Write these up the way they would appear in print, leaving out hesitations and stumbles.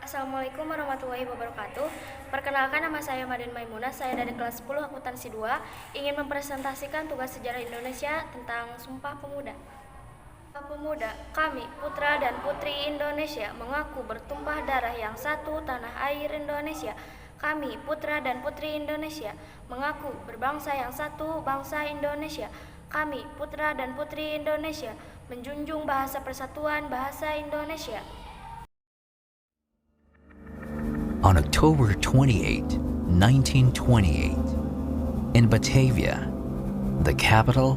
Assalamualaikum warahmatullahi wabarakatuh. Perkenalkan, nama saya Maden Maimunah, saya dari kelas 10 akuntansi 2, ingin mempresentasikan tugas sejarah Indonesia tentang Sumpah Pemuda. Pemuda, kami, putra dan putri Indonesia, mengaku bertumpah darah yang satu tanah air Indonesia. Kami, putra dan putri Indonesia, mengaku berbangsa yang satu bangsa Indonesia. Kami, putra dan putri Indonesia, menjunjung bahasa persatuan bahasa Indonesia. On October 28, 1928, in Batavia, the capital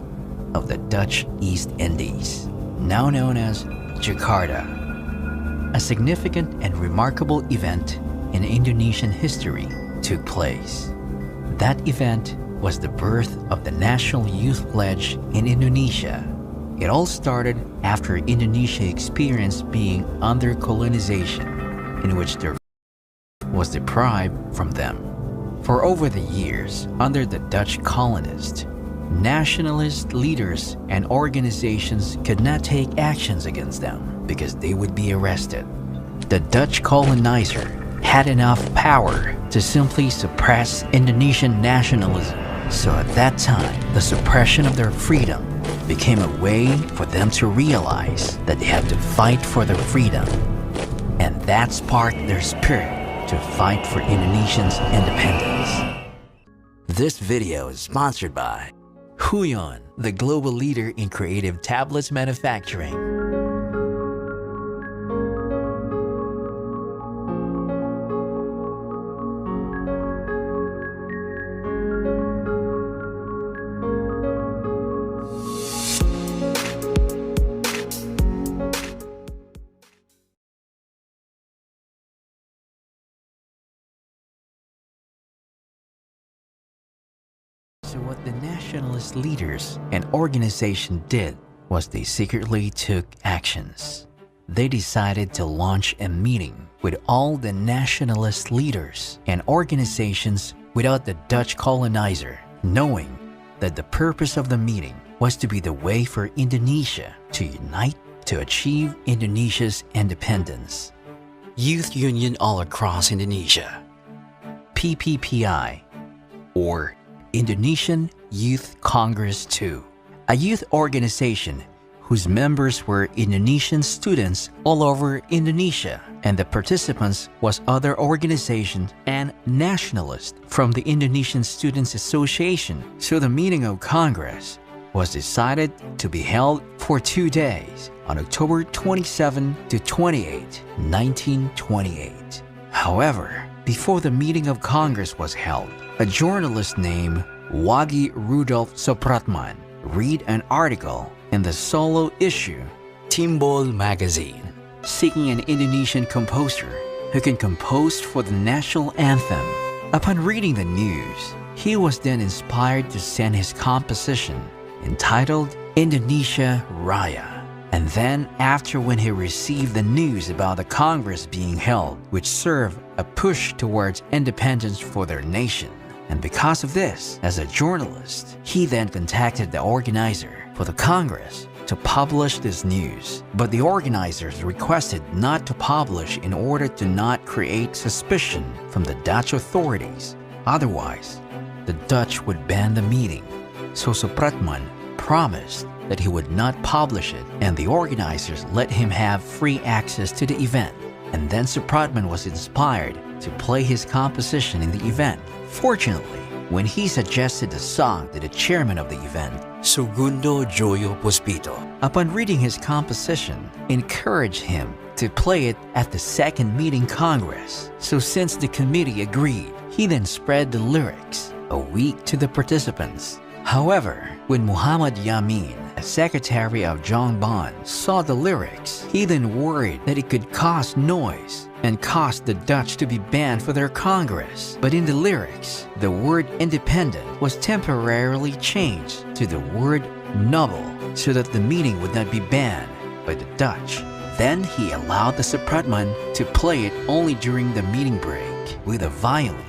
of the Dutch East Indies, now known as Jakarta, a significant and remarkable event in Indonesian history took place. That event was the birth of the National Youth Pledge in Indonesia. It all started after Indonesia experienced being under colonization, in which their was deprived from them. For over the years, under the Dutch colonists, nationalist leaders and organizations could not take actions against them because they would be arrested. The Dutch colonizer had enough power to simply suppress Indonesian nationalism. So at that time, the suppression of their freedom became a way for them to realize that they had to fight for their freedom. And that sparked their spirit to fight for Indonesians' independence. This video is sponsored by Huion, the global leader in creative tablets manufacturing. So what the nationalist leaders and organization did was they secretly took actions. They decided to launch a meeting with all the nationalist leaders and organizations without the Dutch colonizer, knowing that the purpose of the meeting was to be the way for Indonesia to unite to achieve Indonesia's independence. Youth Union all across Indonesia, PPPI, or Indonesian Youth Congress 2, a youth organization whose members were Indonesian students all over Indonesia, and the participants was other organizations and nationalists from the Indonesian Students Association. So the meeting of Congress was decided to be held for 2 days on October 27 to 28, 1928. However, before the meeting of Congress was held, a journalist named Wagi Rudolf Supratman read an article in the solo issue Timbul magazine seeking an Indonesian composer who can compose for the national anthem. Upon reading the news, he was then inspired to send his composition entitled Indonesia Raya. And then after, when he received the news about the Congress being held, which served a push towards independence for their nation. And because of this, as a journalist, he then contacted the organizer for the Congress to publish this news. But the organizers requested not to publish in order to not create suspicion from the Dutch authorities. Otherwise, the Dutch would ban the meeting. So Supratman promised that he would not publish it, and the organizers let him have free access to the event. And then Supratman was inspired to play his composition in the event. Fortunately, when he suggested the song to the chairman of the event, Segundo Joyo Puspito, upon reading his composition, encouraged him to play it at the second meeting Congress. So since the committee agreed, he then spread the lyrics a week to the participants. However, when Muhammad Yamin, a secretary of Jongbon, saw the lyrics, he then worried that it could cause noise and cause the Dutch to be banned for their Congress. But in the lyrics, the word independent was temporarily changed to the word noble so that the meeting would not be banned by the Dutch. Then he allowed the Supratman to play it only during the meeting break with a violin.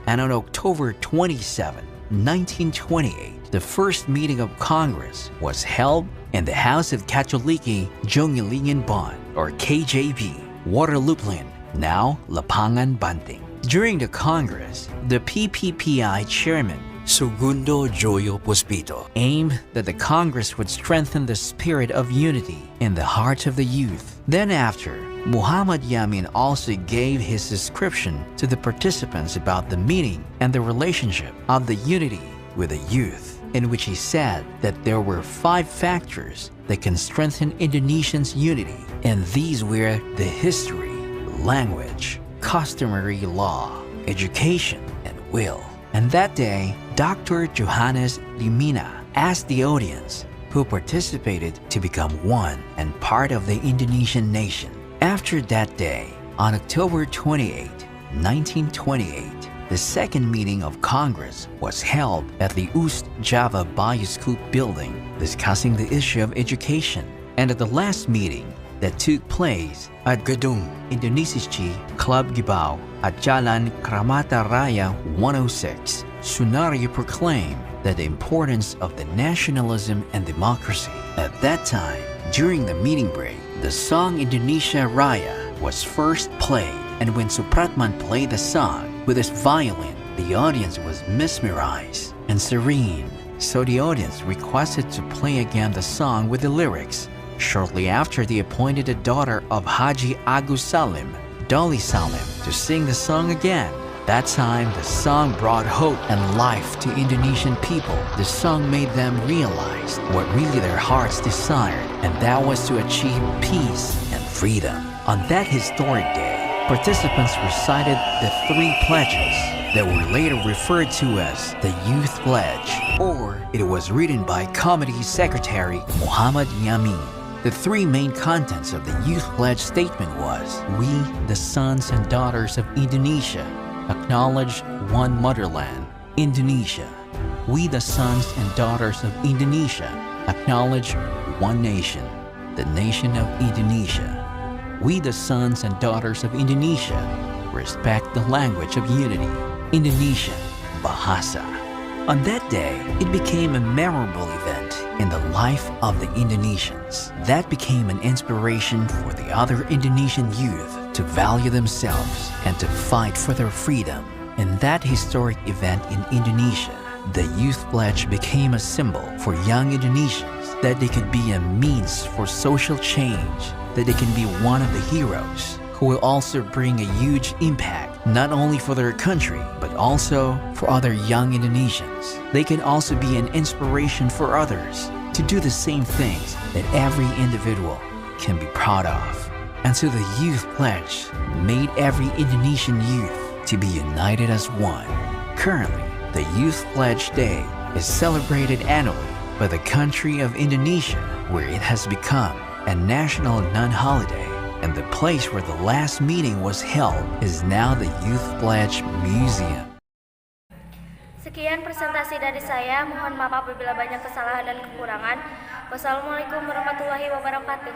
And on October 27, 1928, the first meeting of Congress was held in the House of Katoliki Jongilingan Bond, or KJB, Waterloopland, now Lapangan Banting. During the Congress, the PPPI chairman, Segundo Joyo Puspito, aimed that the Congress would strengthen the spirit of unity in the heart of the youth. Then after, Muhammad Yamin also gave his description to the participants about the meaning and the relationship of the unity with the youth, in which he said that there were 5 factors that can strengthen Indonesians' unity, and these were the history, language, customary law, education, and will. And that day, Dr. Johannes Limina asked the audience who participated to become one and part of the Indonesian nation. After that day, on October 28, 1928, the second meeting of Congress was held at the East Java Bioscoop building, discussing the issue of education. And at the last meeting that took place at Gedung Indonesia Club Gibao at Jalan Kramata Raya 106, Sunario proclaimed that the importance of the nationalism and democracy. At that time, during the meeting break, the song Indonesia Raya was first played, and when Supratman played the song with his violin, the audience was mesmerized and serene, so the audience requested to play again the song with the lyrics. Shortly after, they appointed the daughter of Haji Agus Salim, Dolly Salim, to sing the song again. That time, the song brought hope and life to Indonesian people. The song made them realize what really their hearts desired, and that was to achieve peace and freedom. On that historic day, participants recited the 3 pledges that were later referred to as the Youth Pledge, or it was written by Committee Secretary Muhammad Yamin. The 3 main contents of the Youth Pledge statement was, "We, the sons and daughters of Indonesia, acknowledge one motherland, Indonesia. We, the sons and daughters of Indonesia, acknowledge one nation, the nation of Indonesia. We, the sons and daughters of Indonesia, respect the language of unity, Indonesia, Bahasa." On that day, it became a memorable event in the life of the Indonesians. That became an inspiration for the other Indonesian youth to value themselves and to fight for their freedom. In that historic event in Indonesia, the Youth Pledge became a symbol for young Indonesians that they could be a means for social change, that they can be one of the heroes who will also bring a huge impact not only for their country but also for other young Indonesians. They can also be an inspiration for others to do the same things that every individual can be proud of. And so the Youth Pledge made every Indonesian youth to be united as one. Currently, the Youth Pledge Day is celebrated annually by the country of Indonesia, where it has become a national non-holiday, and the place where the last meeting was held is now the Youth Pledge Museum. Sekian presentasi dari saya, mohon maaf apabila banyak kesalahan dan kekurangan. Wassalamualaikum warahmatullahi wabarakatuh.